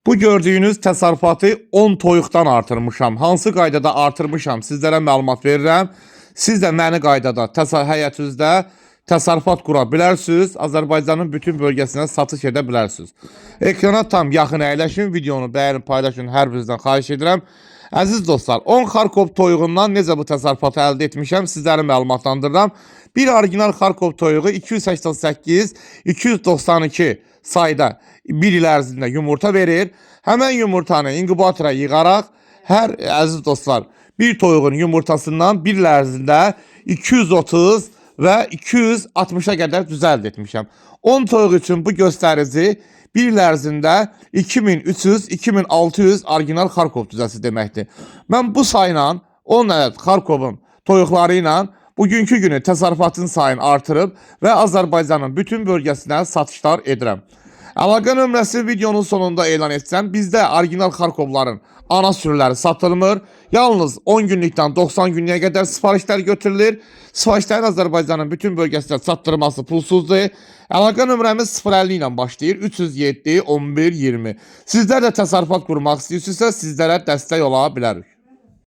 Bu gördüyünüz təsərrüfatı 10 toyuqdan artırmışam. Hansı qaydada artırmışam sizlərə məlumat verirəm. Siz də məni qaydada həyətinizdə təsərrüfat qura bilərsiniz. Azərbaycanın bütün bölgəsinə satış edə bilərsiniz. Ekrana tam yaxın əyləşin, videonu bəyənin, paylaşın, hər birinizdən xahiş edirəm. Əziz dostlar, 10 Xarkov toyuğundan necə bu təsərrüfatı əldə etmişəm, sizləri məlumatlandırıram. Bir orijinal Xarkov toyuğu 288-292 sayda bir il ərzində yumurta verir. Həmən yumurtanı inkubatora yığaraq, hər əziz dostlar, bir toyuğun yumurtasından bir il ərzində 230 və 260-a qədər düzəld etmişəm. 10 toyuq üçün bu göstərici bir il ərzində 2300-2600 orijinal Xarkov düzəsi deməkdir. Mən bu sayla 10 ədəd Xarkovun toyuqları ilə bugünkü günü təsərrüfatın sayını artırıb və Azərbaycanın bütün bölgəsinə satışlar edirəm. Əlaqə nömrəsi videonun sonunda elan etsəm, bizdə orijinal Xarkovların ana sürüləri satılmır. Yalnız 10 günlükdən 90 günlüyə qədər sifarişlər götürülür. Sifarişlərin Azərbaycanın bütün bölgəsinə çatdırılması pulsuzdur. Əlaqə nömrəmiz 050 ilə başlayır. 307 11 20. Sizlər də təsərrüfat qurmaq istəyirsinizsə, sizlərə dəstək ola bilərik.